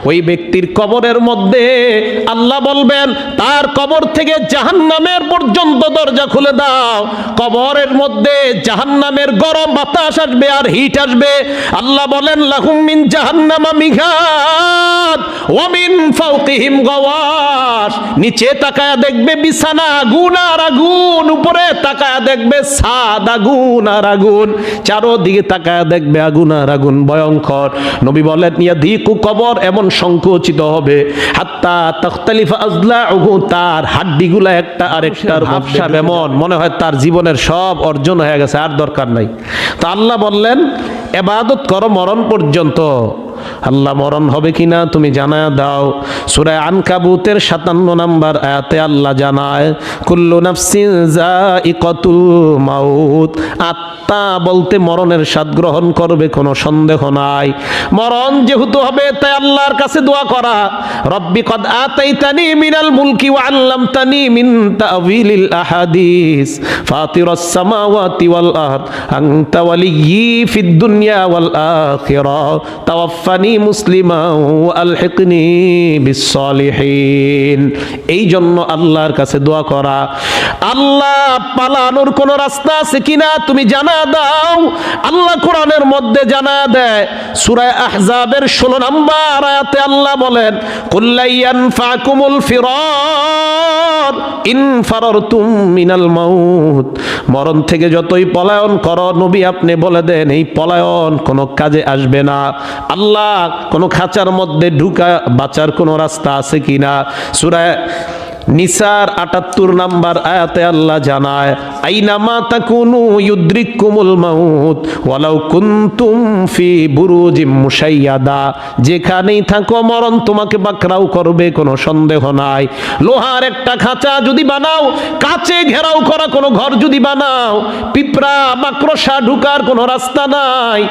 ওই ব্যক্তির কবরের মধ্যে আল্লাহ বলবেন তার কবর থেকে জাহান্নামের পর্যন্ত দরজা খুলে দাও। কবরের মধ্যে জাহান্নামের গরম বাতাস আসবে আর হিট আসবে। আল্লাহ বলেন লাহুম মিন জাহান্নামা মিঘাত ওয়া মিন ফাওকিহিম গাওয়াশ। নিচে তাকায়া দেখবে বিছানা আগুন আর আগুন, উপরে তাকায়া দেখবে ছাদ আগুন আর আগুন, চারদিকে তাকায়া দেখবে আগুন আর আগুন, ভয়ঙ্কর। নবী বলেন ইয়াদিকু কবর এমন সংকুচিত হবে হাত্তা তাখতালিফা আজলাউহু, তার হাড্ডিগুলা একটা আরেকটার ভাবসাব এমন মনে হয় তার জীবনের সব অর্জন হয়ে গেছে, আর দরকার নাই। তো আল্লাহ বললেন ইবাদত করো মরণ পর্যন্ত। আল্লাহ মরণ হবে কিনা তুমি জানায়া দাও। সূরা আনকাবুতের 57 নম্বর আয়াতে আল্লাহ জানায় কুল্লু নাফসিন যায়িকাতুল মাউত, আত্মা বলতে মরণের স্বাদ গ্রহণ করবে, কোনো সন্দেহ নাই। মরণ যেহেতু হবে তাই আল্লাহর কাছে দোয়া করা, রব্বি কদ আতাইতানি মিনাল মুলকি ওয়া আল্লামতানি মিন তা'ওয়িলিল আহাদিস ফাতিরাস সামাওয়াতি ওয়াল আরদ আনতা ওয়ালিয়্যি ফিদ দুনিয়া ওয়াল আখিরাহ তাওয়াফফানি মুসলিমা ওয়া আলহিকনি বিস সালিহিন। এই জন্য আল্লাহর কাছে দোয়া করা। আল্লাহ পালানোর কোন রাস্তা আছে কিনা তুমি জানা দাও। আল্লাহ কোরআনের মধ্যে জানা দেয় সূরা আহজাবের 16 নম্বর আয়াতে আল্লাহ বলেন কুল্লা ইয়ানফাকুমুল ফিরার ইন ফারারতুম মিনাল মাউত। মরণ থেকে যতই পলায়ন করো নবী আপনি বলে দেন এই পলায়ন কোনো কাজে আসবে না। আল্লাহ কোন খাঁচার মধ্যে ঢুকা বাঁচার কোন রাস্তা আছে কিনা। সূরা নিসার 78 নম্বর আয়াতে আল্লাহ জানায় আইনামা তাকুনু ইউদ্রিকুমুল মাউত ওয়ালাউ কুনতুম ফি বুরুজিম মুশাইয়াদা, যেখানেই থাকো মরণ তোমাকে পাকড়াও করবে, কোনো সন্দেহ নাই। লোহার একটা খাঁচা যদি বানাও, কাচে ঘেরাও করা কোনো ঘর যদি বানাও, পিঁপড়া মাকড়সা ঢুকার কোনো রাস্তা নাই।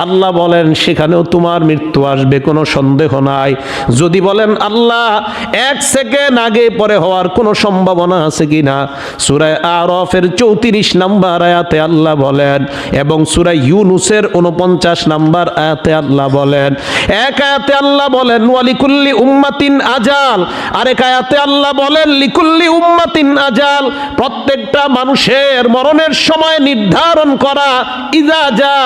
আল্লাহ বলেন সেখানেও তোমার মৃত্যু আসবে, কোনো সন্দেহ নাই। যদি বলেন আল্লাহ 1 সেকেন্ড আগে পরে হওয়ার কোনো সম্ভাবনা আছে কিনা, সূরা আরাফের 34 নম্বর আয়াতে আল্লাহ বলেন এবং সূরা ইউনূসের 49 নম্বর আয়াতে আল্লাহ বলেন। এক আয়াতে আল্লাহ বলেন ওয়ালিকুল্লি উম্মাতিন আজাল, আরেক আয়াতে আল্লাহ বলেন লিকুল্লি উম্মাতিন আজাল। প্রত্যেকটা মানুষের মরণের সময় নির্ধারণ করা। ইযা জা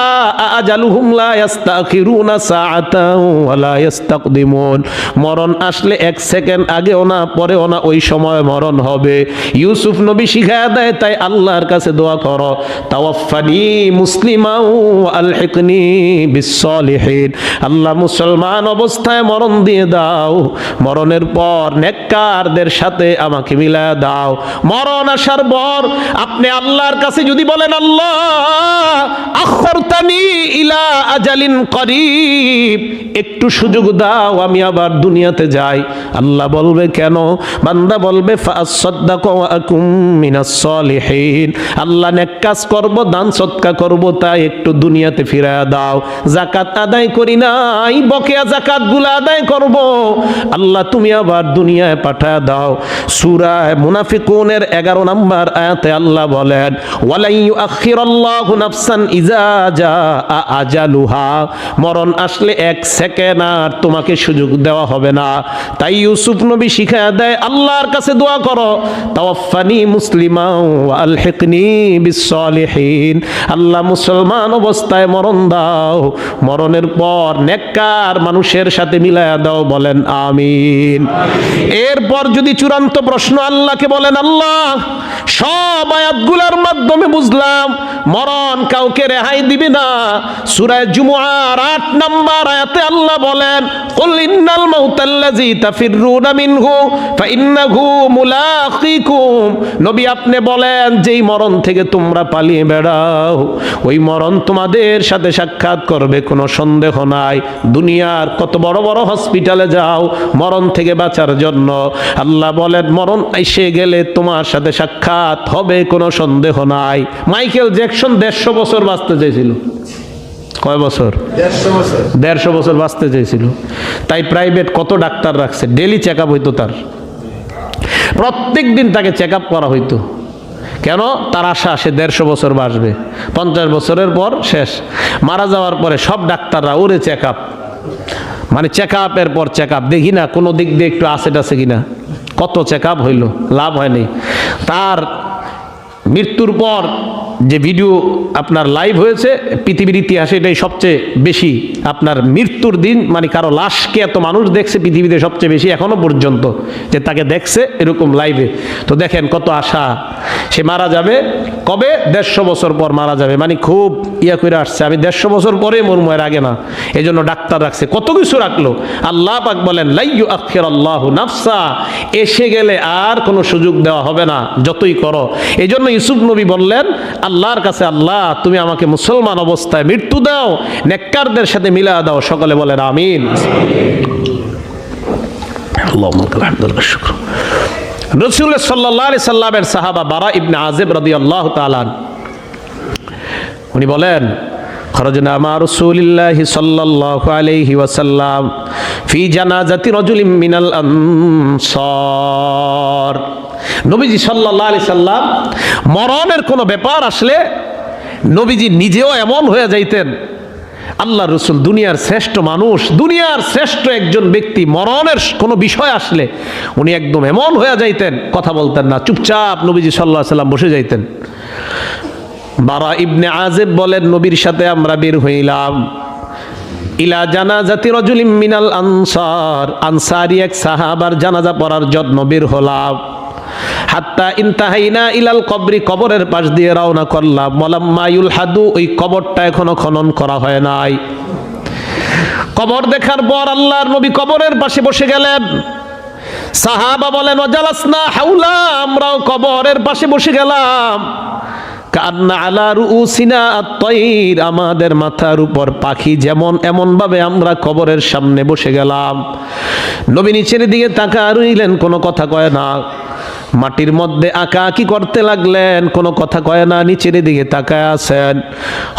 আজালুহুম লা ইস্তাখিরুনা সাআতাও ওয়া লা ইস্তাকদিমুন। মরণ আসলে 1 সেকেন্ড আগেও না পরেও না, ওই সময় মরণ হবে। ইউসুফ নবী শিখায়া দেয় তাই আল্লাহর কাছে দোয়া করো তাওয়াফফানি মুসলিমা ওয়া আলহিকনি বিস সালিহিন। আল্লাহ মুসলমান অবস্থায় মরণ দিয়ে দাও, মরণের পর নেককারদের সাথে আমাকে মিলায়া দাও। মরণ আসার পর আপনি আল্লাহর কাছে যদি বলেন আল্লাহ আখরতানি ইলা আজালিন করিব, একটু সুযোগ দাও আমি আবার দুনিয়াতে যাই। আল্লাহ বলবে কেন? বান্দা বলবে ফাসাদদাকা ওয়া আকুম মিনাস সালিহিন, আল্লাহ নেক কাজ করব, দান সদকা করব, তাই একটু দুনিয়াতে ফিরায়া দাও। যাকাত আদায় করি নাই, বকেয়া যাকাতগুলো আদায় করব, আল্লাহ তুমি আবার দুনিয়ায় পাঠায়া দাও। সূরা মুনাফিকুনের 11 নম্বর আয়াতে আল্লাহ বলেন ওয়ালা ইউআখিরাল্লাহু নাফসান ইযা জাআ আজালুহা, মরণ আসলে 1 সেকেন্ড আর তোমাকে সুযোগ দেওয়া হবে না। তাই ইউসুফ নবী শিখায়া দেয় আল্লাহর কাছে দোয়া করো তাওয়াফফানি মুসলিমা ওয়া আলহিকনি বিস সালিহিন, আল্লাহ মুসলমান অবস্থায় মরণ দাও, মরণের পর নেককার মানুষের সাথে মিলায়া দাও। বলেন আমিন। এরপর যদি চূড়ান্ত প্রশ্ন আল্লাহকে বলেন আল্লাহ সব আয়াতগুলোর মাধ্যমে বুঝলাম মরণ কাউকে রেহাই দিবে না। সূরা জুমুআর 8 নম্বর আয়াতে আল্লাহ বলেন কুল ইন্নাল মাউতাল্লাযী তাফিররুনা মিনহু ফাইন্নাহু মুলাকিকুম, নবী আপনি বলেন যেই মরণ থেকে তোমরা পালিয়ে বেড়াও ওই মরণ তোমাদের সাথে সাক্ষাৎ করবে, কোনো সন্দেহ নাই। দুনিয়ার কত বড় বড় হসপিটালে যাও মরণ থেকে বাঁচার জন্য, আল্লাহ বলেন মরণ এসে গেলে তোমার সাথে সাক্ষাৎ হবে, কোনো সন্দেহ নাই। মাইকেল জ্যাকসন 150 বছর বাঁচতে চেয়েছিল। কয় বছর? 150 বছর বাঁচতে চেয়েছিল। তাই প্রাইভেট কত ডাক্তার রাখছে, ডেলি চেক আপ হইতো তার, প্রত্যেক দিন তাকে চেক আপ করা হইতো। কেন? তার আশা সে 150 বছর বাঁচবে, 50 বছরের পর শেষ। মারা যাওয়ার পরে সব ডাক্তাররা ওরে চেক আপ, মানে চেক আপের পর চেক আপ, দেখি না কোনো দিক দিয়ে একটু আসে টাছে কিনা। কত চেক আপ হইল, লাভ হয়নি। তার মৃত্যুর পর যে ভিডিও আপনার লাইভ হয়েছে পৃথিবীর ইতিহাসে, এটাই সবচেয়ে বেশি আপনার মৃত্যুর দিন, মানে কারো লাশকে এত মানুষ দেখছে পৃথিবীতে সবচেয়ে বেশি এখনো পর্যন্ত, যে তাকে দেখছে এরকম লাইভে। তো দেখেন কত আশা, সে মারা যাবে কবে? 150 বছর পর মারা যাবে, মানে খুব ইয়া করে আসছে, আমি 150 বছর পরে মরমু, এর আগে না। এই জন্য ডাক্তার রাখছে, কত কিছু রাখলো। আল্লাহ পাক বলেন লাইয়ু আখিরাল্লাহু নাফসা, এসে গেলে আর কোনো সুযোগ দেওয়া হবে না, যতই করো। এই জন্য ইউসুফ নবী বললেন আল্লাহর কাছে, আল্লাহ তুমি আমাকে মুসলমান অবস্থায় মৃত্যু দাও, নেককারদের সাথে মিলা দাও। সকলে বলেন আমিন। রাসূল সাল্লাল্লাহু আলাইহি সাল্লামের সাহাবা বারা ইবনে আযিব রাদিয়াল্লাহু তাআলা উনি বলেন খরজনা মা রাসূলিল্লাহি সাল্লাল্লাহু আলাইহি ওয়াসাল্লাম ফি জানাজাতি রাজুলিন মিনাল আনসার। নবীজি সাল্লাল্লাহু আলাইহি সাল্লাম মরণের কোনো ব্যাপার আসলে নবীজি নিজেও এমন হয়ে যাইতেন। আল্লাহ রসুল দুনিয়ার শ্রেষ্ঠ মানুষ, দুনিয়ার শ্রেষ্ঠ একজন ব্যক্তি, মরণের কোনো বিষয় আসলে উনি একদম এমন হয়ে যাইতেন, কথা বলতেন না, চুপচাপ নবীজি সাল্লাল্লাহু আলাইহি সাল্লাম বসে যাইতেন। বারা ইবনে আযিব বলেন নবীর সাথে আমরা বের হইলাম ইলা জানাজাতি রাজুলিন মিনাল আনসার, আনসারি এক সাহাবার জানাজা পড়ার জন্য বের হলাম। হাত্তা ইনতাহাইনা ইলাল কবরি, কবরের পাশ দিয়ে রওনা করলাম। ওয়ালাম্মা ইউলহাদু, ওই কবরটা এখনো খনন করা হয় নাই। কবর দেখার পর আল্লাহর নবী কবরের পাশে বসে গেলেন। সাহাবা বলেন ওয়াজালাসনা হাওলা, আমরাও কবরের পাশে বসে গেলাম। কান্না আলা রুউসিনা আত-তায়র, আমাদের মাথার উপর পাখি যেমন, এমন ভাবে আমরা কবরের সামনে বসে গেলাম। নবী নিচের দিকে তাকায় রইলেন, কোনো কথা কয় না। মাটির মধ্যে আঁকাআঁকি করতে লাগলেন, কোনো কথা কয় না, নিচের দিকে তাকায় আছেন।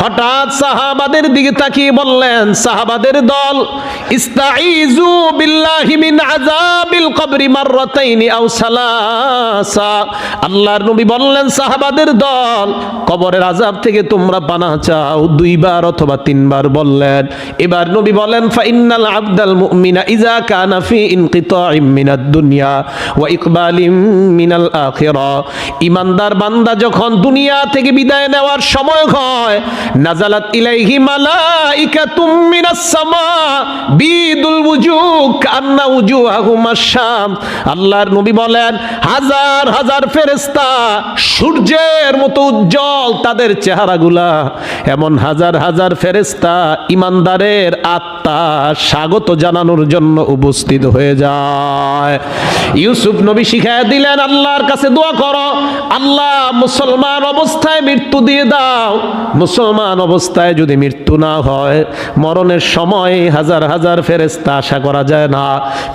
হঠাৎ সাহাবাদের দিকে তাকিয়ে বললেন, সাহাবাদের দল, ইস্তাইযু বিল্লাহি মিন আযাবিল কবরি মাররাতাইনি আও সালাসা। আল্লাহর নবী বললেন সাহাবাদের দল, কবরের আযাব থেকে তোমরা পানাহ চাও 2 বার অথবা 3 বার বললেন। এবার নবী বলেন ফা ইন্নাল আবদাল মুমিনা ইযা কানা ফি ইনকিতাইম মিনাদ দুনিয়া ওয়া ইকবালিম মিনাল আখিরা, ইমানদার বান্দা যখন দুনিয়া থেকে বিদায় নেওয়ার সময় হয়, নাজালাত ইলাইহি মালাইকাতুম মিনাস সামা বিদুল ওয়ুজুহ কান্না ওয়ুজুহুম আশ-শাম। আল্লাহর নবী বলেন হাজার হাজার ফেরেশতা সূর্যের মতো উজ্জ্বল তাদের চেহারাগুলা, এমন হাজার হাজার ফেরেশতা ইমানদারের আত্মা স্বাগত জানানোর জন্য উপস্থিত হয়ে যায়। ইউসুফ নবী শিখায় দিলেন আল্লাহর কাছে দোয়া করো, আল্লাহ মুসলমান অবস্থায় মৃত্যু দিয়ে দাও। মুসলমান অবস্থায় যদি মৃত্যু না হয়, মরণের সময় হাজার হাজার ফেরেশতা আশা করা যায় না।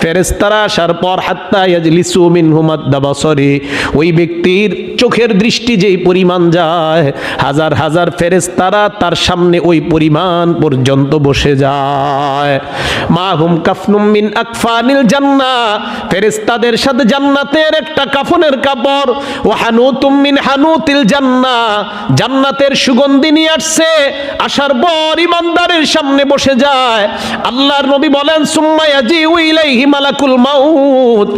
ফেরেশতারা আসার পর হাত্তা ইয়াজলিসু মিনহুম আদ-দাবাসরি, ওই ব্যক্তির চোখের দৃষ্টি যেই পরিমাণ যায়, হাজার হাজার ফেরেশতারা তার সামনে ওই পরিমাণ পর্যন্ত বসে যায়। মাহুম কাফনুম মিন আকফানিল জান্নাহ, ফেরেশতাদের সাথে জান্নাতের একটা কাফনের কাপড়। ও হানুতুম মিন হানুতিল জান্নাহ, জান্নাতের সুগন্ধি নিয়ে আসছে। আসার পর ইমানদারের সামনে বসে যায়। আল্লাহর নবী বলেন সুম্মা ইয়াজিউ ইলাইহি মালাকুল মাউত,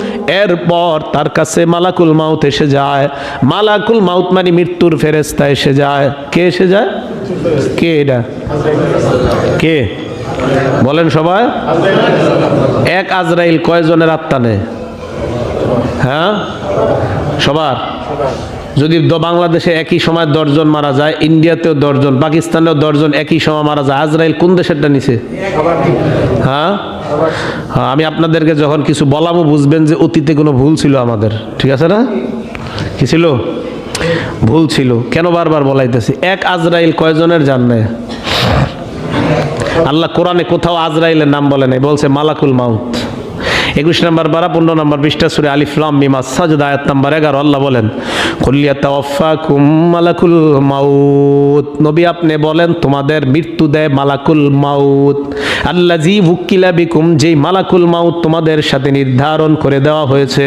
এরপর তার কাছে মালাকুল মাউত এসে যায়। মালাকুল মাউত মানে মৃত্যুর ফেরেশতা এসে যায়। কে এসে যায়? কে এটা? কে বলেন সবাই? এক আজরাইল কয়জনের আত্মা নেয়? হ্যাঁ, সবার। যদি বাংলাদেশে একই সময় 10 জন মারা যায়, ইন্ডিয়াতেও 10 জন, পাকিস্তানেও 10 জন একই সময় মারা যায়, আজরাইল কোন দেশেরটা নিছে? হ্যাঁ, আমি আপনাদেরকে যখন কিছু বলামো বুঝবেন যে অতীতে কোনো ভুল ছিল আমাদের, ঠিক আছে না? কি ছিল? ভুল ছিল। কেন বারবার বলাইতেছি? এক আজরাইল কয়জনের জান নেয়? আল্লাহ কোরআনে কোথাও আজরাইলের নাম বলে নাই, বলছে মালাকুল মাউত। 21 নম্বর পারা 15 নম্বর পৃষ্ঠা সূরা আলিফ লাম মিম আস-সাজদা আয়াত নাম্বার 11 আল্লাহ বলেন কুল ইয়াতাওয়াফাকুম মালাকুল মাউত, নবী আপনি বলেন তোমাদের মৃত্যু দেয় মালাকুল মাউত। আল্লাযী উকিলা বিকুম, যেই মালাকুল মাউত তোমাদের সাথে নির্ধারণ করে দেওয়া হয়েছে।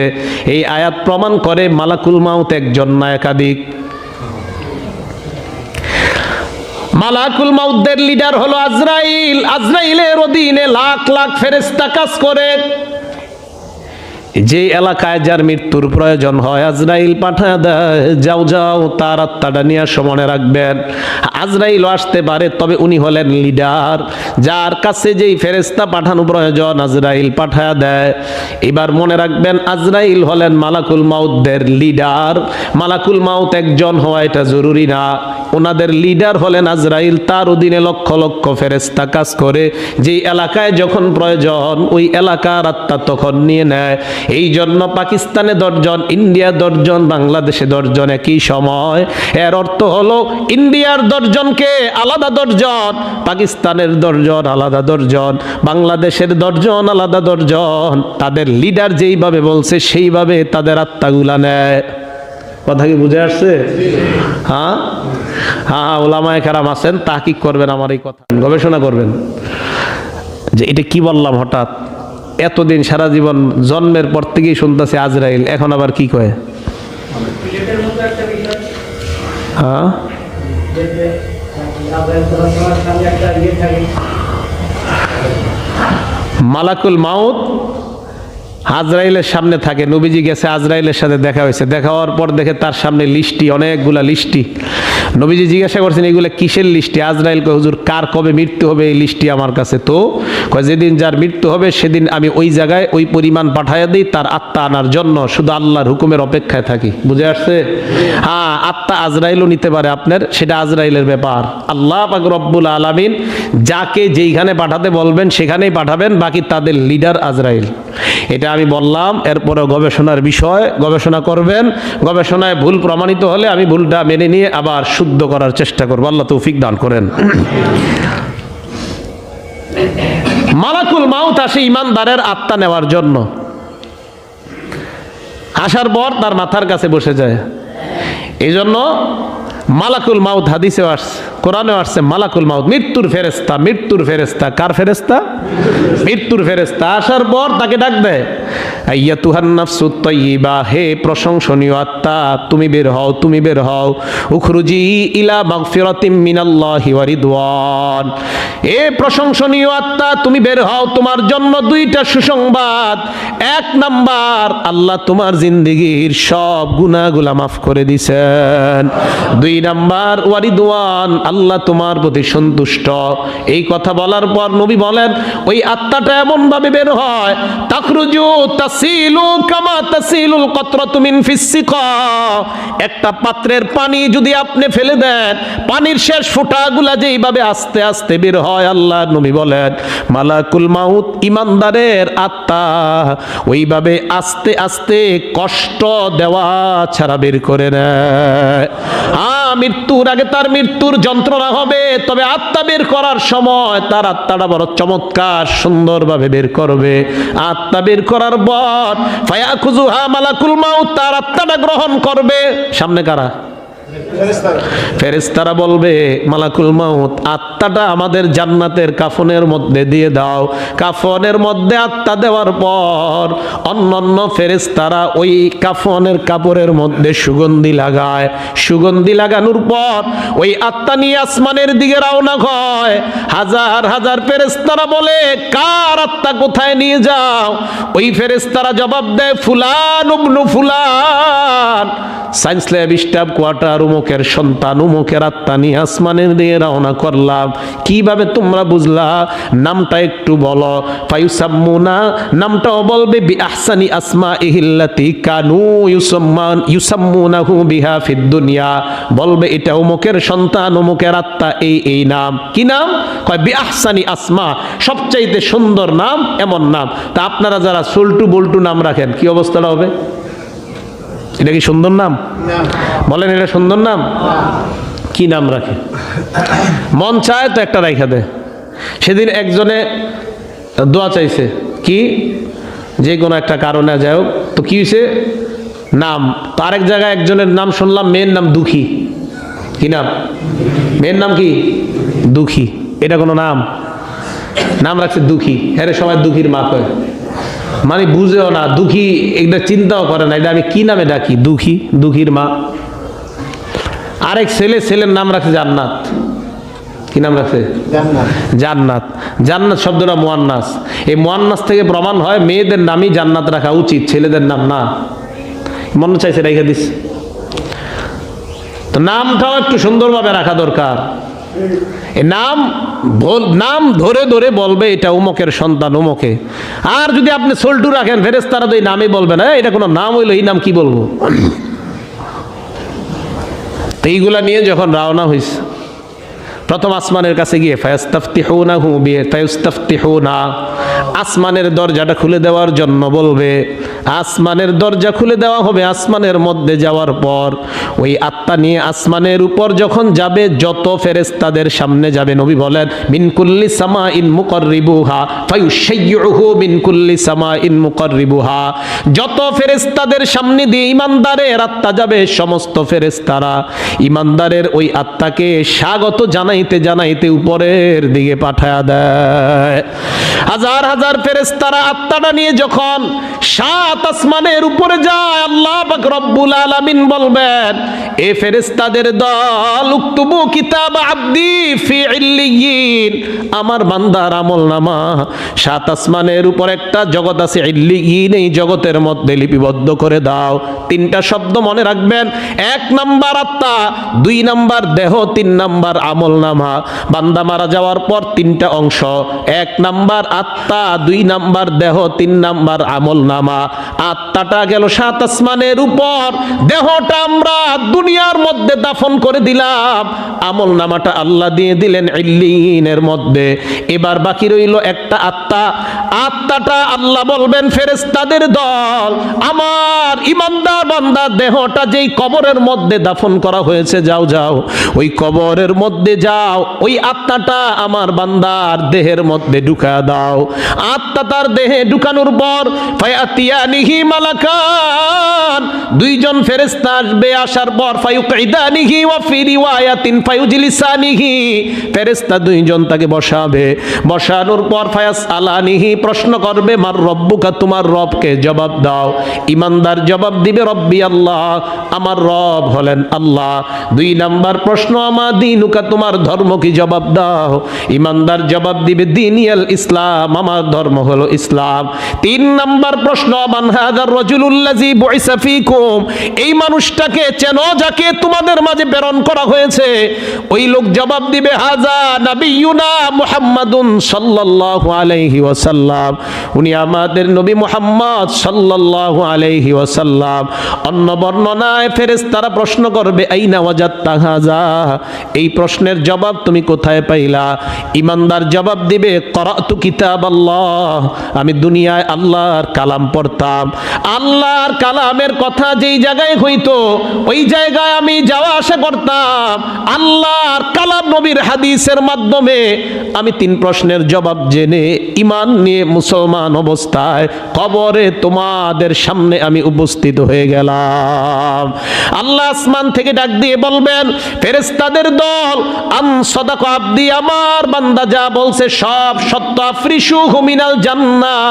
এই আয়াত প্রমাণ করে মালাকুল মাউত একজন না একাধিক। মালাকুল মাউতের লিডার হলো আজরাইল। আজরাইলের অধীনে লাখ লাখ ফেরেশতা কাজ করে। যে এলাকায় যার মৃত্যুর প্রয়োজন হয় আজরাইল পাঠায় দেয়, যাও যাও তার আত্মাটা নিয়ে মনে রাখবেন। আজরাইল আসতে পারে, তবে উনি হলেন লিডার। যার কাছে যেই ফেরেশতা পাঠানো প্রয়োজন আজরাইল পাঠায় দেয়। এবার মনে রাখবেন আজরাইল হলেন মালাকুল মাউতের লিডার। মালাকুল মাউত একজন হওয়া এটা জরুরি না, ওনাদের লিডার হলেন আজরাইল। তার অধীনে লক্ষ লক্ষ ফেরেশতা কাজ করে। যেই এলাকায় যখন প্রয়োজন ওই এলাকার আত্মা তখন নিয়ে নেয়। এই জন্য পাকিস্তানে 10 জন, ইন্ডিয়া 10 জন, বাংলাদেশে 10 জন একই সময়। এর অর্থ হলো ইন্ডিয়ার 10 জনকে আলাদা 10 জন, পাকিস্তানের 10 জন আলাদা 10 জন, বাংলাদেশের 10 জন আলাদা 10 জন। তাদের লিডার যেইভাবে বলছে সেইভাবে তাদের আত্মাগুলা নেয়। কথা কি বুঝে আসছে? হ্যাঁ হ্যাঁ, ওলামায়ে কেরাম আছেন, তাহকিক করবেন আমার এই কথা, গবেষণা করবেন যে এটা কি বললাম হঠাৎ। এতদিন সারা জীবন জন্মের পর থেকেই শুনতেছে আজরাইল, এখন আবার কি কয়? হ্যাঁ, মালাকুল মাউত আজরাইলের সামনে থাকে। নবীজি গেছে, আজরাইলের সাথে দেখা হয়েছে। দেখা হওয়ার পর দেখে তার সামনে লিস্টি, অনেকগুলা লিস্টি। নবীজি জিজ্ঞাসা করছেন এগুলো কিসের লিস্টি? আজরাইল কয় হুজুর কার কবে মৃত্যু হবে এই লিস্টি আমার কাছে। তো কয় যেদিন যার মৃত্যু হবে সেদিন আমি ওই জায়গায় ওই পরিমাণ পাঠাইয়া দিই তার আত্মা আনার জন্য, শুধু আল্লাহর হুকুমের অপেক্ষায় থাকি। বুঝে আসছে? হ্যাঁ, আত্মা আজরাইলও নিতে পারে আপনার, সেটা আজরাইলের ব্যাপার। আল্লাহ পাক রব্বুল আলামিন যাকে যেইখানে পাঠাতে বলবেন সেখানেই পাঠাবেন, বাকি তাদের লিডার আজরাইল। এটা আমি বললাম। এরপরে গবেষণার বিষয়, গবেষণা করবেন। গবেষণায় ভুল প্রমাণিত হলে আমি ভুলটা মেনে নিয়ে আবার শুদ্ধ করার চেষ্টা করব। আল্লাহ তৌফিক দান করেন। মালাকুল মাউত আসে ইমানদারের আত্মা নেওয়ার জন্য। আসার পর তার মাথার কাছে বসে যায়। এই জন্য মালাকুল মাউত হাদিসেও আসছে, কোরআনেও আসছে মালাকুল মাউত মৃত্যুর ফেরেশতা। মৃত্যুর ফেরেশতা কার ফেরেশতা? মৃত্যুর ফেরেশতা। আসার পর তাকে ডাক দেয়, আইয়াতুহান নাফসুত তাইয়্যিবা, হে প্রশংসনীয় আত্মা তুমি বের হও, তুমি বের হও। উখরুজি ইলা মাগফিরাতিম মিনাল্লাহি ওয়া রিদওয়ান, এ প্রশংসনীয় আত্মা তুমি বের হও, তোমার জন্য 2টা সুসংবাদ। 1 নাম্বার, আল্লাহ তোমার জিন্দেগীর সব গুনাহগুলা মাফ করে দিয়েছেন। 2 নাম্বার, ওয়া রিদওয়ান, আল্লাহ তোমার প্রতি সন্তুষ্ট। এই কথা বলার পর নবী বলেন ওই আত্মাটা এমন ভাবে বের হয়, তাখরুজু তাসিলু কামা তাসিলুল কতরাতু মিন ফিসসিকা। একটা পাত্রের পানি যদি আপনি ফেলে দেন, পানির শেষ ফোঁটাগুলা যেইভাবে আস্তে আস্তে বের হয়, আল্লাহ নবী বলেন মালাকুল মাউত ইমানদারের আত্মা ওইভাবে আস্তে আস্তে কষ্ট দেওয়া ছাড়া বের করে নেয়। মৃত্যুর আগে তার মৃত্যুর যন্ত্রণা হবে, তবে আত্মা বের করার সময় তার আত্মাটা বড় চমৎকার সুন্দরভাবে বের করবে। আত্মা বের করার পর ফায়াখুযুহা মালাকুল মাউত, তার আত্মাটা গ্রহণ করবে। সামনে কারা? ফেরেশতারা বলবে মালাকুল মাউত আত্মাটা আমাদের জান্নাতের কাফনের মধ্যে দিয়ে দাও। কাফনের মধ্যে আত্মা দেওয়ার পর অন্যান্য ফেরেশতারা ওই কাফনের কাপড়ের মধ্যে সুগন্ধি লাগায়। সুগন্ধি লাগানোর পর ওই আত্মা নিয়ে আসমানের দিকে রওনা হয়। হাজার হাজার ফেরেশতারা বলে কার আত্মা কোথায় নিয়ে যাও? ওই ফেরেশতারা জবাব দেয় ফুলান ইবনু ফুলান, সায়েন্স ল্যাব, স্টাফ কোয়ার্টার, উমুকের সন্তান, উমুকের আত্মা নিয়ে আসমানের দিয়ে রওনা করলাম। কিভাবে তোমরা বুঝলা? নামটা একটু বলো। ফায়ুসাম্মুনা, নামটাও বলবে বিআহসানি আসমাইহিল্লাতি কানু ইউসাম্মুনাহু বিহা ফিদ দুনিয়া। বলবে এটা উমুকের সন্তান, উমুকের আত্মা, এই নাম। কি নাম? কয় বিআহসানি আসমা, সবচাইতে সুন্দর নাম, এমন নাম। তা আপনারা যারা সল্টু বল্টু নাম রাখেন কি অবস্থাটা হবে? এটা কি সুন্দর নাম? বলেন এটা সুন্দর নাম? কি নাম রাখে? মন চায় তো একটা রাইখা দেয়। সেদিন একজনে দোয়া চাইছে, কি যে কোনো একটা কারণে যাই হোক, তো কি হয়েছে নাম, তো আরেক জায়গায় একজনের নাম শুনলাম মেয়ের নাম দুঃখী। কি নাম? মেয়ের নাম কি? দুঃখী। এটা কোনো নাম? নাম রাখছে দুঃখী। হ্যাঁ, সবাই দুঃখীর মা কয়, মানে বুঝেও না, দুঃখী এটা চিন্তাও করে না, এটা আমি কি নামে ডাকি? দুঃখী, দুঃখীর মা। আরেক ছেলের নাম রাখছে জান্নাত। কি নাম রাখছে? জান্নাত। জান্নাত শব্দটা মুয়ান্নাস। এই মুয়ান্নাস থেকে প্রমাণ হয় মেয়েদের নামই জান্নাত রাখা উচিত, ছেলেদের নাম না। মনে চাইছে রেখে দিস। তো নামটাও একটু সুন্দরভাবে রাখা দরকার। নাম ধরে ধরে বলবে এটা উমকের সন্তান উমকে। আর যদি আপনি সল্টু রাখেন ফেরেশতারা তো এই নামই বলবে না, এটা কোনো নাম হইলো, এই নাম কি বলবো? তো এইগুলা নিয়ে যখন রওনা হইছে প্রথম আসমানের কাছে গিয়ে ফায়াস্তাফতিহুনাহু ফায়াস্তাফতিহুনা, আসমানের দরজাটা খুলে দেওয়ার জন্য বলবে। আসমানের দরজা খুলে দেওয়া হবে। আসমানের মধ্যে যাওয়ার পর ওই আত্মা নিয়ে আসমানের উপর যখন যাবে, যত ফেরেশতাদের সামনে যাবে, নবী বলেন মিন কুল্লি সামাইন মুকাররিবুহা ফায়ুশাইয়ুহু মিন কুল্লি সামাইন মুকাররিবুহা। যত ফেরেশতাদের সামনে দিয়ে ইমানদারের আত্মা যাবে, সমস্ত ফেরেশতারা ইমানদারের ওই আত্মাকে স্বাগত জানাইতে জানাইতে উপরের দিকে পাঠায়া দেয়। হাজার হাজার ফেরেশতারা আত্মাটা নিয়ে যখন 7 আসমানের উপরে যায়, আল্লাহ পাক রব্বুল আলামিন বলবেন এ ফেরেশতাদের দল উকতুবু কিতাব আব্দি ফি ইল্লিয়িন, আমার বান্দার আমলনামা 7 আসমানের উপর একটা জগৎ আছে ইল্লিয়িন, এই জগতের মধ্যে লিপিবদ্ধ করে দাও। 3টা শব্দ মনে রাখবেন, 1 নাম্বার আত্মা, 2 নাম্বার দেহ, 3 নাম্বার আমলনামা। বান্দা মারা যাওয়ার পর 3টা অংশ, 1 নাম্বার আত্মা, 2 নাম্বার দেহ, 3 নাম্বার আমলনামা। আত্মাটা গেল 7 আসমানের উপর, দেহটা আমরা দুনিয়ার মধ্যে দাফন করে দিলাম, আমলনামাটা আল্লাহ দিয়ে দিলেন ইল্লিনের মধ্যে। এবার বাকি রইল একটা আত্মা। আত্মাটা আল্লাহ বলবেন ফেরেশতাদের দল, আমার ইমানদার বান্দা দেহটা যেই কবরের মধ্যে দাফন করা হয়েছে, যাও যাও ওই কবরের মধ্যে যাও, ওই আত্মাটা আমার বান্দার দেহের মধ্যে ঢুকা দাও। আত্মা তার দেহে ঢুকানোর পর ফায়াতিয়ানিহি মালাকান, 2 জন ফেরেশতা আসবে। আসার পর ফায়ুকঈদানিহি ওয়া ফি রিওয়ায়াতিন ফায়ুজলিসানিহি, ফেরেশতা 2 জন তাকে বসাবে। বসানোর পর ফায়াসআলানিহি, প্রশ্ন করবে মার রব্বুকা, তোমার রবকে জবাব দাও। ইমানদার জবাব দিবে রব্বি আল্লাহ, আমার রব হলেন আল্লাহ। 2 নাম্বার প্রশ্ন আমা দীনুকা, তোমার ধর্ম কি, জবাব দাও। ইমানদার জবাব দিবে দীনিয়াল ইসলাম, আমার ধর্ম হলো ইসলাম। 3 নাম্বার প্রশ্ন মান হাযার রাজুলুল্লাযী বুইসা ফীকুম, এই মানুষটাকে চেনো যাকে তোমাদের মাঝে প্রেরণ করা হয়েছে। ওই লোক জবাব দিবে হাযা নবিয়ুনা মুহাম্মাদুন সাল্লাল্লাহু আলাইহি ওয়াসাল্লাম, উনি আমাদের নবী মুহাম্মদ সাল্লাল্লাহু আলাইহি ওয়াসাল্লাম। অন্য বর্ণনায় ফেরেশতারা প্রশ্ন করবে আইনা ওয়াজাদতা হাযা, এই প্রশ্নের জবাব তুমি কোথায় পাইলা? ইমানদার জবাব দিবে করাতু কিতাবাল্লাহ, আমি দুনিয়ায় আল্লাহর কালাম পড়তাম, আল্লাহর কালামের কথা যেই জায়গায় হইতো ওই জায়গায় আমি যাওয়া আসা করতাম। আল্লাহর কালাম নবীর হাদিসের মাধ্যমে আমি 3 প্রশ্নের জবাব জেনে ঈমান নিয়ে মুসলমান অবস্থায় কবরে তোমাদের সামনে আমি উপস্থিত হয়ে গেলাম। আল্লাহ আসমান থেকে ডাক দিয়ে বলবেন ফেরেশতাদের দল আন সাদাকা আব্দি, আমার বান্দা যা বলছে সব সত্য। আফরিশুহু মিনাল জান্নাহ,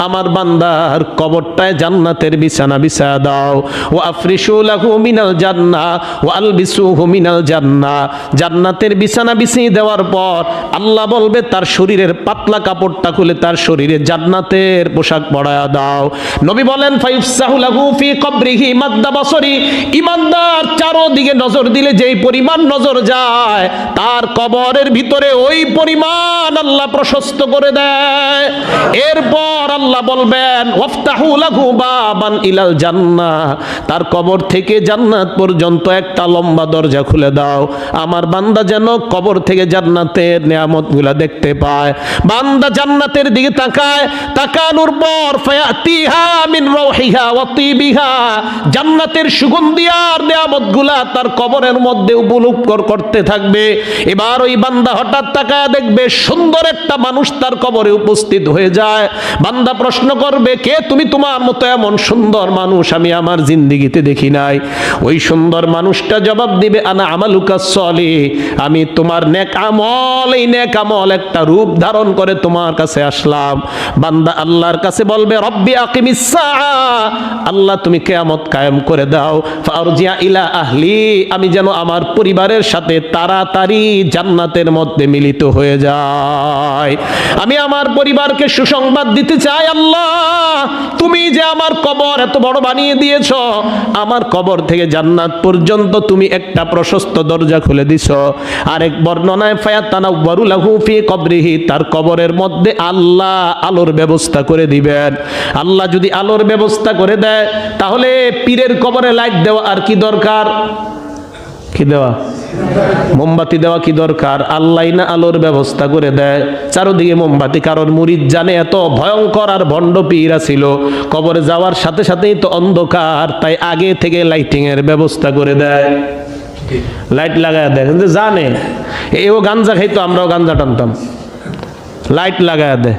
আমার বান্দার কবরটায় জান্নাতের বিছানা বিছায়া দাও। ওয়া আফরিশু লাহু মিনাল জান্নাহ ওয়া আলবিসুহু মিনাল জান্নাহ, জান্নাতের বিছানা বিছিয়ে দেওয়ার পর আল্লাহ বলবে তার শরীরের পাতলা কাপড়টা খুলে তার শরীরে জান্নাতের পোশাক পরায়া দাও। নবী বলেন ফায়ুফসাহু লাহু ফি কবরিহি মাদ্দা বসরি, ইমানদার চারদিকে নজর দিলে যেই পরিমাণ নজর যায় তার কবরের ভিতরে ওই পরিমাণ আল্লাহ প্রশস্ত করে দেয়। এরপর আল্লাহ বলবেন ওয়াফতাহু লাহু বাবান ইলাল জান্নাহ, তার কবর থেকে জান্নাত পর্যন্ত একটা লম্বা দরজা খুলে দাও, আমার বান্দা যেন কবর থেকে জান্নাতের নিয়ামতগুলা দেখতে পায়। বান্দা জান্নাতের দিকে তাকায়, তাকানোর পর ফায়াতিহা মিন রাউহিহা ওয়া তিবিহা, জান্নাতের সুগন্ধি আর নিয়ামতগুলা তার কবরের মধ্যে উপভোগ করতে থাকবে। এবার ওই বান্দা হঠাৎ তাকায় দেখবে সুন্দর একটা মানুষ তার কবরে উপস্থিত হয়ে যায়। বান্দা প্রশ্ন করবে কে তুমি? তোমার মতো এমন সুন্দর মানুষ আমি আমার জিন্দেগিতে দেখি নাই। ওই সুন্দর মানুষটা জবাব দিবে, আনা আমালুকা সলিহ, আমি তোমার নেক আমল, এই নেক আমল একটা রূপ ধারণ করে তোমার কাছে আসলাম। বান্দা আল্লাহর কাছে বলবে, রব্বি আকিমিস সাআ, আল্লাহ তুমি কিয়ামত কায়েম করে দাও। ফারজিয়া ইলা আহলি, আমি যেন আমার পরিবারের সাথে তাড়াতাড়ি জান্নাতের মধ্যে মিলিত হয়ে যায়। আমি আমার পরিবারকে সুসংবাদ দিতে চাই, আল্লাহ তুমি যে আমার কবর এত বড় বানিয়ে দিয়েছো, আমার কবর থেকে জান্নাত পর্যন্ত তুমি একটা প্রশস্ত দরজা খুলে দিছো। আরেক বর্ণনায় ফায়াতানাওয়ারু লাহু ফি কবরিহি, তার কবরের মধ্যে আল্লাহ আলোর ব্যবস্থা করে দিবেন। আল্লাহ যদি আলোর ব্যবস্থা করে দেয়, তাহলে পীরের কবরে লাইট দেওয়া আর কি দরকার? কি দেওয়া? মোমবাতি দেওয়া কি দরকার? আল্লাহ না আলোর ব্যবস্থা করে দেয়। চারদিকে মোমবাতি, কারণ মুরিদ জানে এত ভয়ঙ্কর আর ভণ্ড পীরা ছিল, কবরে যাওয়ার সাথে সাথেই তো অন্ধকার, তাই আগে থেকে লাইটিং এর ব্যবস্থা করে দেয়। লাইট লাগায় দেয়, কিন্তু জানে এও গাঞ্জা খাইতো, আমরাও গাঞ্জা টানতাম, লাইট লাগায় দেয়।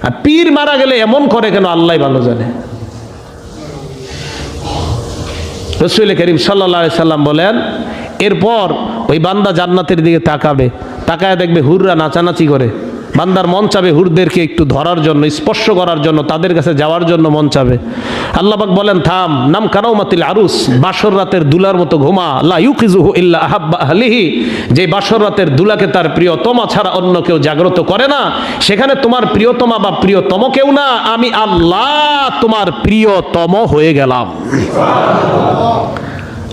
আর পীর মারা গেলে এমন করে কেন আল্লাহ ভালো জানে। রাসূল করিম সাল্লাল্লাহু আলাইহি সাল্লাম বলেন, এরপর ওই বান্দা জান্নাতের দিকে তাকাবে, তাকায় দেখবে হুররা নাচানাচি করে। বান্দার মন চাবে হুরদেরকে একটু ধরার জন্য, স্পর্শ করার জন্য, তাদের কাছে যাওয়ার জন্য মন চাবে। আল্লাহ পাক বলেন, থাম, নাম কারাউমাতিল আরুস, বাসর রাতের দুলার মতো ঘুমা, লা ইউকিজুহু ইল্লা আহাব্বা আহলিহি, যে বাসর রাতের দুলাকে তার প্রিয়তমা ছাড়া অন্য কেউ জাগ্রত করে না, সেখানে তোমার প্রিয়তমা বা প্রিয়তম কেউ না, আমি আল্লাহ তোমার প্রিয়তম হয়ে গেলাম।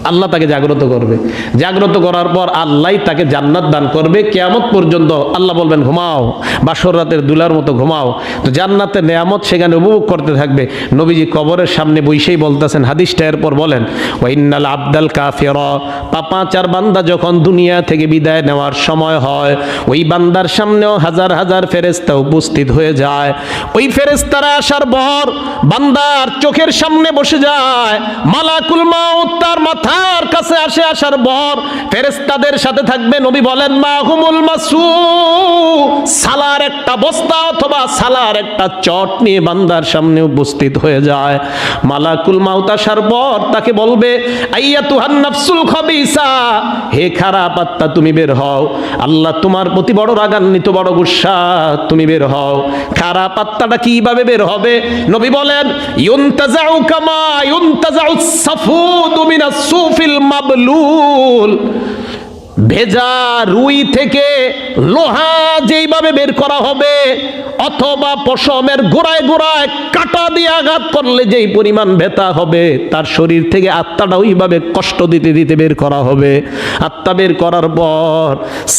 আল্লাহ তাকে জাগ্রত করবে, জাগ্রত করার পর আল্লাহ তাকে জান্নাত দান করবে কিয়ামত পর্যন্ত। আল্লাহ বলবেন, ঘুমাও, বাসর রাতের দুলার মতো ঘুমাও। তো জান্নাতের নেয়ামত সেখানে উপভোগ করতে থাকবে। নবীজি কবরের সামনে বসেই বলতেছেন, হাদিসটা এরপর বলেন, ওয়াইন্নাল আবদাল কাফিরা, পাপাচার বান্দা যখন দুনিয়া থেকে বিদায় নেওয়ার সময় হয়, ওই বান্দার সামনেও হাজার হাজার ফেরেশতা উপস্থিত হয়ে যায়। ওই ফেরেশতারা আসার পর বান্দার চোখের সামনে বসে যায়। মালাকুল মাউত তার মাথার কাছে আসে, আসার পর ফেরেশতাদের সাথে থাকবে। নবী বলেন, মাহুমুল মাসু, সালার একটা বস্তা অথবা সালার একটা চট নিয়ে বান্দার সামনে উপস্থিত হয়ে যায়। মালাকুল মাউত আসার পর তাকে বলবে, আইয়াতুহান নাফসুল খাবিসা, হে খারাপ আত্মা তুমি বের হও, আল্লাহ তোমার প্রতি বড় রাগান্বিত, বড় গুসা, তুমি বের হও। খারাপ আত্মাটা কিভাবে বের হবে? নবী বলেন, ইউনতাজাউ কামা ইউনতাজাউ সাফুদু মিনাস সুফিল মাবলুল, ভেজা রুই থেকে লোহা যেইভাবে বের করা হবে, অথবা পশমের গোড়ায় গোড়ায় কাঁটা দিয়ে আঘাত করলে যেই পরিমাণ ব্যথা হবে, তার শরীর থেকে আত্মাটা ওইভাবে কষ্ট দিতে দিতে বের করা হবে। আত্মা বের করার পর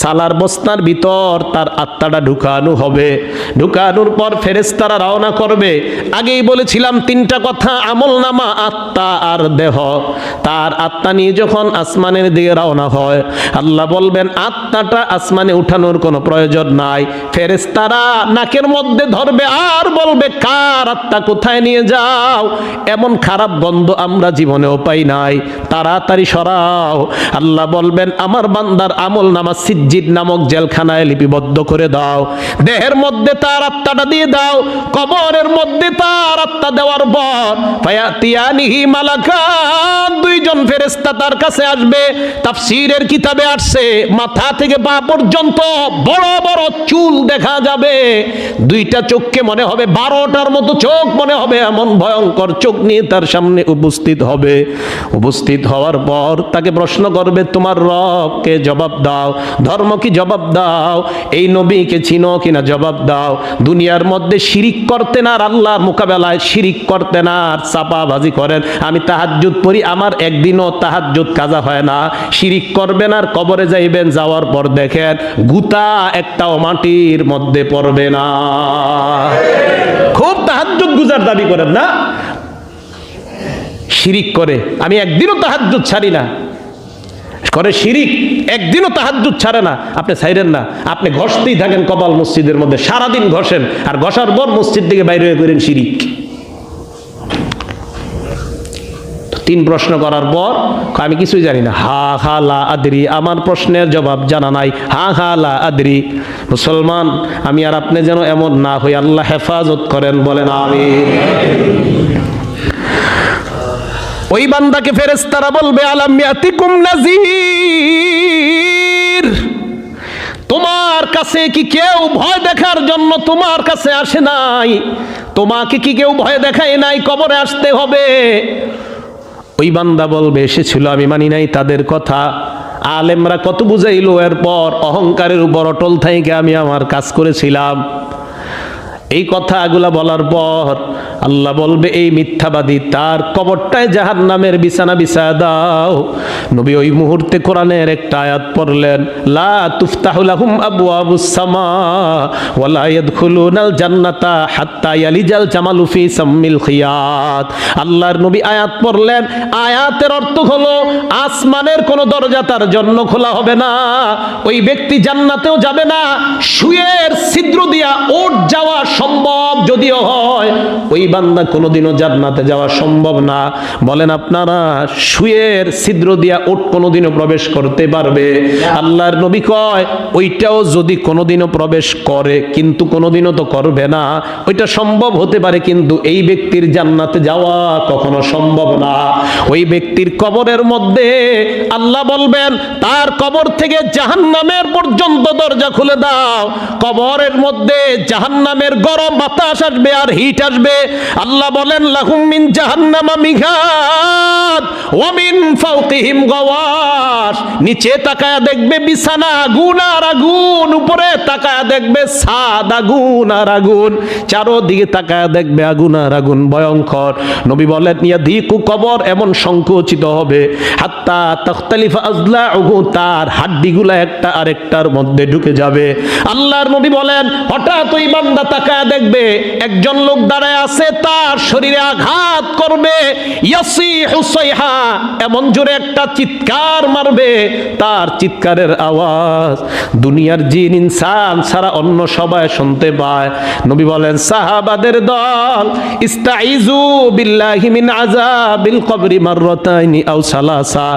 সালার বস্তার ভিতর তার আত্মাটা ঢুকানো হবে। ঢুকানোর পর ফেরেশতারা রওনা করবে। আগেই বলেছিলাম তিনটা কথা, আমল নামা, আত্মা আর দেহ। তার আত্মা নিয়ে যখন আসমানের দিকে রওনা হয়, আল্লাহ বলবেন, আত্মাটা আসমানে উঠানোর কোনো প্রয়োজন নাই। ফেরেশতারা নাকের মধ্যে ধরবে আর বলবে, কার আত্মা কোথায় নিয়ে যাও? এমন খারাপ গন্ধ আমরা জীবনেও পাই নাই, তাড়াতাড়ি সরাও। আল্লাহ বলবেন, আমার বান্দার আমল নামা সিজ্জিদ নামক জেলখানায় লিপিবদ্ধ করে দাও। দেহের মধ্যে তার আত্মাটা দিয়ে দাও। কবরের মধ্যে তার আত্মা দেওয়ার পর ফায়াতিয়ানিহি মালাকান, দুইজন ফেরেশতা তার কাছে আসবে। তাফসীরের কিতাবে আসছে, মাথা থেকে পা পর্যন্ত বড় বড় চুল দেখা যাবে। দুইটা চোখকে মনে হবে 12টার মতো চোখ মনে হবে, এমন ভয়ঙ্কর চোখ নিয়ে তার সামনে উপস্থিত হবে। উপস্থিত হওয়ার পর তাকে প্রশ্ন করবে, তোমার রবকে জবাব দাও, ধর্ম কি জবাব দাও, এই নবীকে চিনো কিনা জবাব দাও। দুনিয়ার মধ্যে শিরিক করতেন আর আল্লাহর মোকাবেলায় শিরিক করতেন আর চাপাবাজি করেন। আমি তাহাজ্জুদ পড়ি, আমার একদিনও তাহাজ্জুদ কাজা হয় না। শিরিক করবেন আর কবরে যাইবেন, যাওয়ার পর দেখেন গুতা একটাও মাটির মধ্যে পড়বে না। খুব তাহাজ্জুদ গুজার দাবি করেন না, শিরিক করে আমি একদিনও তাহাজ্জুদ ছাড়ি না, করে শিরিক, একদিনও তাহাজ্জুদ ছাড়ে না। আপনি ছাইরেন না, আপনি ঘষতেই থাকেন কপাল মসজিদের মধ্যে, সারাদিন ঘষেন, আর ঘষার পর মসজিদ থেকে বাইরে হয়ে করেন শিরিক। 3 প্রশ্ন করার পর আমি কিছুই জানি না, হা হা লা আদরি, আমার প্রশ্নের জবাব জানা নাই, হা হা লা আদরি। মুসলমান, আমি আর আপনি যেন এমন না হই, আল্লাহ হেফাজত করেন, বলেন আমিন। ওই বান্দাকে ফেরেশতারা বলবে, আলাম ইয়াতিকুম নাযীর, তোমার কাছে কি কেউ ভয় দেখার জন্য তোমার কাছে আসে নাই? তোমাকে কি কেউ ভয় দেখায় নাই কবরে আসতে হবে? ওই বান্দা বলবে, এসেছিল, আমি মানি নাই তাদের কথা। আলেমরা কত বুঝাইলো, এরপর অহংকারের উপর অটল থেকে আমি আমার কাজ করেছিলাম। এই কথাগুলা বলার পর আল্লাহ বলবে, এই মিথ্যাবাদী, তার কবরটায় জাহান্নামের বিছানা বিছায়া দাও। নবী ওই মুহূর্তে কোরআনের একটা আয়াত পড়লেন, লা তুফতাহু লাহুম আবওয়াবুস সামা ওয়ালা ইয়াদখুলুনাল জান্নাতা হাত্তা ইয়ালিজাল জামালু ফি সাম্মিল খিয়াত। আল্লাহর নবী আয়াত পড়লেন, আয়াতের অর্থ হলো আসমানের কোনো দরজা তার জন্য খোলা হবে না, ওই ব্যক্তি জান্নাতেও যাবে না। সুয়ের ছিদ্র দিয়া ওঠ যাওয়া সম্ভব যদিও হয়, ওই বান্দা কোনোদিনও জান্নাতে যাওয়া সম্ভব না। বলেন আপনারা, সুয়ের ছিদ্র দিয়া ওঠ কোনোদিনও প্রবেশ করতে পারবে? আল্লাহর নবী কয়, ওইটাও যদি কোনোদিনও প্রবেশ করে, কিন্তু কোনোদিনও তো করবে না, ওইটা সম্ভব হতে পারে, কিন্তু এই ব্যক্তির জান্নাতে যাওয়া কখনো সম্ভব না। ওই ব্যক্তির কবরের মধ্যে আল্লাহ বলবেন, তার কবর থেকে জাহান্নামের পর্যন্ত দরজা খুলে দাও। কবরের মধ্যে জাহান্নামের গরম বাতাস আসবে আর হিট আসবে। আল্লাহ বলেন, লাহুম মিন জাহান্নামা মিঘাত ওয়া মিন ফাওকিহিম গাওয়াশ। নিচে তাকায়া দেখবে বিছানা, আগুন আর আগুন, উপরে তাকায়া দেখবে ছাদ, আগুন আর আগুন, চারোদিকে তাকায়া দেখবে আগুন আর আগুন, ভয়ঙ্কর। নবী বলেন, ইয়াদিকু, কবর এমন সংকুচিত হবে, হাত্তা তাখতালিফা আযলাউহু, তার হাড্ডিগুলা একটা আরেকটার মধ্যে ঢুকে যাবে। আল্লাহর নবী বলেন, হঠাৎ ওই বান্দা তাকায়া দেখবে একজন লোক দাঁড়ায় আছে, তার শরীরে আঘাত করবে, ইয়াসিহু সাইহা, এমন জোরে একটা চিৎকার মারবে, তার চিৎকারের আওয়াজ দুনিয়ার জিন ইনসান ছাড়া অন্য সবাই শুনতে পায়। নবী বলেন, সাহাবাদের দল, ইস্তাইজু বিল্লাহি মিন আযাবিল কবরি মাররাতাইনি আও সালাসা।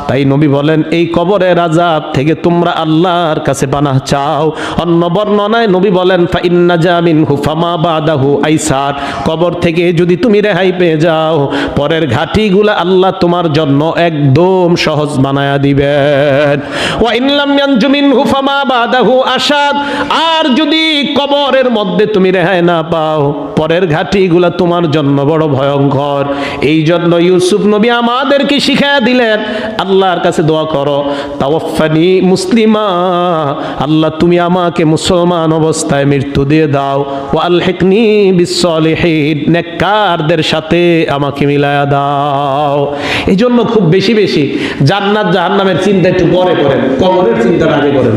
তাই নবী বলেন, এই কবরের আযাব থেকে তোমরা আল্লাহর কাছে পানাহ চাও। অন্য বর্ণনায় নবী বলেন, ফা ইন্না জামিনহু ফামা বাদাহু আইসার, কবর থেকে যদি তুমি রেহাই পেয়ে যাও, পরের ঘাটিগুলা আল্লাহ তোমার জন্য একদম সহজ বানায়া দিবেন। ওয়া ইন লাম ইয়ানজু মিনহু ফামা বাদাহু আশাদ, আর যদি কবরের মধ্যে তুমি রেহাই না পাও, পরের ঘাটিগুলা তোমার জন্য বড় ভয়ঙ্কর। এই জন্য ইউসুফ নবী আমাদেরকে শিখায়া দিলেন, আল্লাহর কাছে দোয়া করো, তাওয়াফানি মুসলিমা, আল্লাহ তুমি আমাকে মুসলমান অবস্থায় মৃত্যু দিয়ে দাও, ওয়া আলহিকনি বিসসলিহিন, নেককারদের সাথে আমাকে মিলায়া দাও। এই জন্য খুব বেশি বেশি জান্নাত জাহান্নামের চিন্তা একটু পরে করেন, কবরের চিন্তাটা আগে করেন,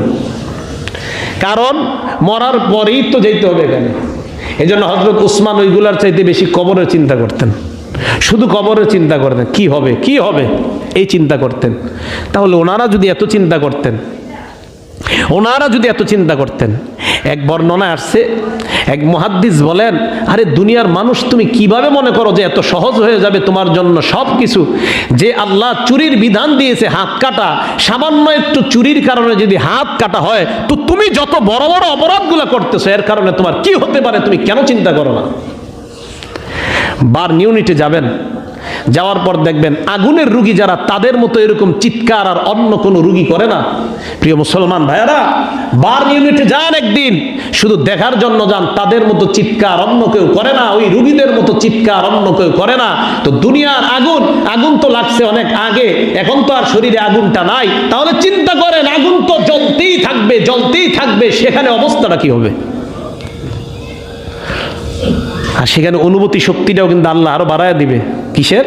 কারণ মরার পরেই তো যেতে হবে এখানে। এই জন্য হযরত উসমান ওইগুলার চাইতে বেশি কবরের চিন্তা করতেন, শুধু কবরের চিন্তা করতেন, কি হবে কি হবে এই চিন্তা করতেন। তাহলে ওনারা যদি এত চিন্তা করতেন, এক বর্ণনায় আসছে, এক মুহাদ্দিস বলেন, আরে দুনিয়ার মানুষ তুমি কিভাবে মনে করো যে এত সহজ হয়ে যাবে তোমার জন্য সব কিছু? যে আল্লাহ চুরির বিধান দিয়েছে, হাত কাটা, সামান্য একটু চুরির কারণে যদি হাত কাটা হয়, তো তুমি যত বড় বড় অপরাধগুলো করতেছো এর কারণে তোমার কি হতে পারে, তুমি কেন চিন্তা করো না? বার্ন ইউনিটে যাবেন, যাওয়ার পর দেখবেন আগুনের রুগী যারা, তাদের মতো এরকম চিৎকার আর অন্য কোনো রুগী করে না। প্রিয় মুসলমান ভাইয়ারা, বার্ন ইউনিটে যান একদিন, শুধু দেখার জন্য যান, তাদের মতো চিৎকার অন্য কেউ করে না, ওই রুগীদের মতো চিৎকার অন্য কেউ করে না। তো দুনিয়ার আগুন তো লাগছে অনেক আগে, এখন তো আর শরীরে আগুনটা নাই, তাহলে চিন্তা করেন আগুন তো জ্বলতেই থাকবে, সেখানে অবস্থাটা কি হবে? আর সেখানে অনুভূতি শক্তিটাও কিন্তু আল্লাহ আরো বাড়ায় দিবে। কিসের?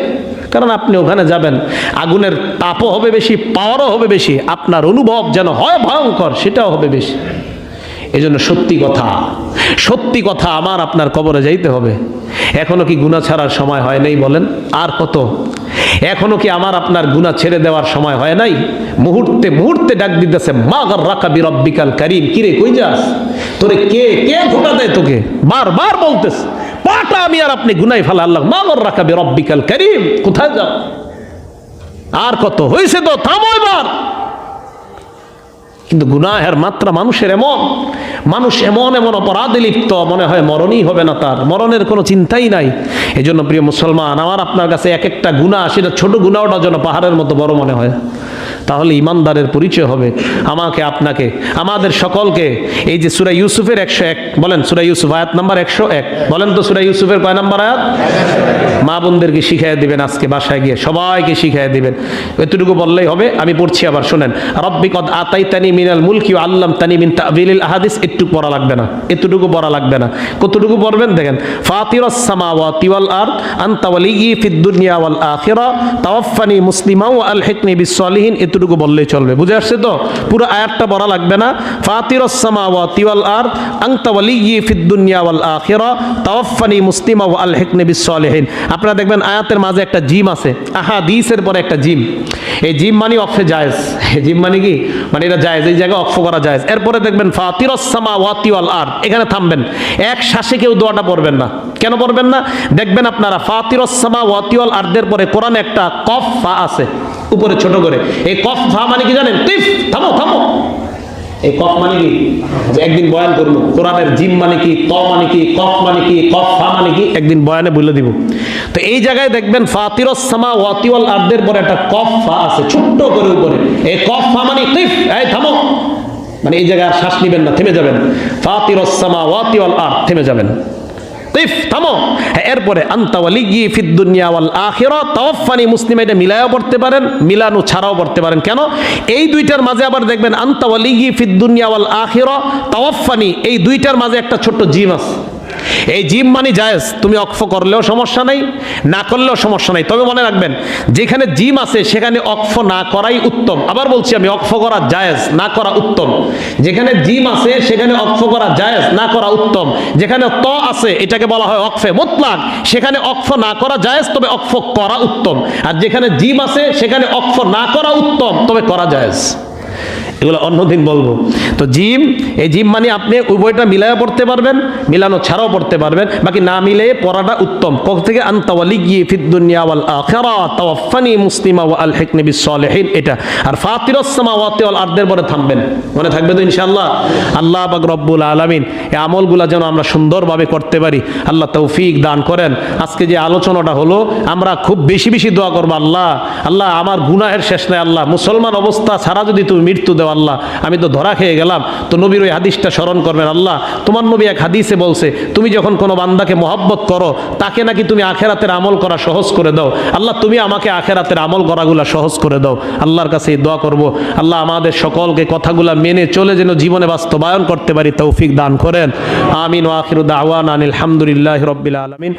কারণ আপনি ওখানে যাবেন, আগুনের তাপও হবে বেশি, পাওয়ারও হবে বেশি, আপনার অনুভব যেন হয় ভয়ঙ্কর, সেটাও হবে বেশি। এই জন্য সত্যি কথা আমার আপনার কবরে যাইতে হবে। এখনো কি গুনাহ ছাড়ার সময় হয় নাই? বলেন, আর কত? এখনো কি আমার আপনার গুনাহ ছেড়ে দেওয়ার সময় হয় নাই? মুহূর্তে মুহূর্তে ডাক দিতেছে, মা গাররাকা বিরাব্বিকাল কারীম, কিরে কই যাস? তোরে কে ধোঁকা দেয় তোকে? বারবার বলতেছে, পাটা আমি আর আপনি গুনায় ফেলা, আল্লাহ মা গাররাকা বিরাব্বিকাল কারীম, কোথায় যাও? আর কত হয়েছে, তো থামো এবার। কিন্তু গুনাহের মাত্রা মানুষ এমন অপরাধে লিপ্ত, মনে হয় মরণই হবে না, তার মরণের কোনো চিন্তাই নাই। এই জন্য প্রিয় মুসলমান, আমার আপনার কাছে এক একটা গুনাহ, সেটা ছোট গুনাহটা যেন পাহাড়ের মতো বড় মনে হয়, তাহলে ইমানদারের পরিচয় হবে। আমাকে, আপনাকে, আমাদের সকলকে এই যে সূরা ইউসুফের 101 বলেন, সূরা ইউসুফ আয়াত নাম্বার 101 বলেন তো, সূরা ইউসুফের কয় নাম্বার আয়াত? মা বোনদেরকে শিখিয়ে দিবেন, আজকে বাসায় গিয়ে সবাইকে শিখিয়ে দিবেন। এতটুকু বললেই হবে। আমি পড়ছি আবার, শুনেন। রব্বি কদ আতাইতানি মিনাল মুলকি ওয়া আল্লামতানি মিন তা'বিলিল আহাদিস। একটু পড়া লাগবে না, এতটুকু পড়া লাগবে না। কতটুকু পড়বেন দেখেন। ফাতিরাস সামাওয়াতি ওয়াল আরদ আনতা ওয়ালিয়্যি ফিদ দুনিয়া ওয়াল আখিরা তাওয়াফফানি মুসলিমান ওয়া আলহিকনি বিস সলিহিন। এতটুকু বললেই চলবে। বুঝে আসছে তো? পুরো আয়াতটা পড়া লাগবে না। ফাতিরাস সামাওয়াতি ওয়াল আরদ আনতা ওয়ালিয়্যি ফিদ দুনিয়া ওয়াল আখিরা তাওয়াফফানি মুসলিমান ওয়া আলহিকনি বিস সলিহিন। আপনারা দেখবেন আয়াতের মাঝে একটা জিম আছে, আহাদিসের পরে একটা জিম। এই জিম মানে অক্ফে জায়েজ। জিম মানে কি? মানে এটা জায়েজ, এই জায়গায় অক্ফ করা জায়েজ। এরপরে দেখবেন ফাতিরাস সামাওয়াতি ওয়াল আরদ, এখানে থামবেন। এক শ্বাসে কেউ দোয়াটা পড়বেন না। কেন পড়বেন না? দেখবেন আপনারা ফাতিরাস সামাওয়াতি ওয়াল আরদের পরে কোরআনে একটা কফ ফা আছে উপরে ছোট করে। এই কফ ফা মানে কি জানেন? তিফ, থামো থামো। এই কফ মানে কি? একদিন বয়ান করবো কোরআনের জিম মানে কি, ত মানে কি, কফ মানে কি, কফ ফা মানে কি, একদিন বয়ানে বলে দিব। তো এই জায়গায় দেখবেন ফাতিরাস সামাওয়াতি ওয়াল আরদের পরে একটা কফ ফা আছে ছোট্ট করে উপরে। এই কফ ফা মানে তিফ, এই থামো। মানে এই জায়গায় আর শ্বাস নিবেন না, থেমে যাবেন। ফাতিরাস সামাওয়াতি ওয়াল আরদ, থেমে যাবেন। তিফ, থামো। এরপরে আনতা ওয়ালিয়্যি ফিদ দুনিয়া ওয়াল আখিরা তাওয়াফফানি মুসলিমা, এটা মিলায়ও পড়তে পারেন, মিলানো ছাড়াও পড়তে পারেন। কেন? এই দুইটার মাঝে আবার দেখবেন আনতা ওয়ালিয়্যি ফিদ দুনিয়া ওয়াল আখিরা তাওয়াফফানি, এই দুইটার মাঝে একটা ছোট্ট জিম আছে। এই জিম মানে জায়েজ, তুমি অক্ফ করলেও সমস্যা নাই, না করলেও সমস্যা নাই। তবে মনে রাখবেন, যেখানে জিম আছে সেখানে অক্ফ না করাই উত্তম। আবার বলছি আমি, অক্ফ করা জায়েজ, না করা উত্তম। যেখানে জিম আছে সেখানে অক্ফ করা জায়েজ, না করা উত্তম। যেখানে ত আছে এটাকে বলা হয় অক্ফে মুতলাক, সেখানে অক্ফ না করা জায়েজ, তবে অক্ফ করা উত্তম। আর যেখানে জিম আছে সেখানে অক্ফ না করা উত্তম, তবে করা জায়েজ। এগুলো অন্যদিন বলবো। তো জিম, এই জিম মানে আপনি উভয়টা মিলাইয়া পড়তে পারবেন, মিলানো ছাড়াও পড়তে পারবেন, বাকি না মিলিয়ে পড়াটা উত্তম। কক থেকে আনতা ওয়ালিয়্যি ফিদ দুনিয়া ওয়াল আখিরা তাওয়াফফানি মুসলিমা ওয়া আলহিকনি বিস সলিহিন, এটা। আর ফাতিরাস সামাওয়াতি ওয়াল আরদের পরে থামবেন। মনে থাকবে তো ইনশাআল্লাহ? আল্লাহ পাক রব্বুল আলামিন এই আমলগুলো যেন আমরা সুন্দরভাবে করতে পারি, আল্লাহ তৌফিক দান করেন। আজকে যে আলোচনাটা হলো, আমরা খুব বেশি বেশি দোয়া করবো, আল্লাহ আল্লাহ আমার গুনাহের শেষ নাই, আল্লাহ মুসলমান অবস্থা ছাড়া যদি তুমি মৃত্যু দাও, আল্লাহ আমি তো ধরা খেয়ে গেলাম। তো নবীর ওই হাদিসটা স্মরণ করবেন। আল্লাহ তোমার নবী এক হাদিসে বলছে, তুমি যখন কোনো বান্দাকে মহব্বত করো, তাকে নাকি তুমি আখেরাতের আমল করা সহজ করে দাও। আল্লাহ তুমি আমাকে আখেরাতের আমল করাগুলা সহজ করে দাও। আল্লাহর কাছে এই দোয়া করব। আল্লাহ আমাদের সকলকে কথাগুলা মেনে চলে যেন জীবনে বাস্তবায়ন করতে পারি, তৌফিক দান করেন। আমিন ওয়া আখিরু দাওয়ানা আনিল হামদুলিল্লাহি রাব্বিল আলামিন।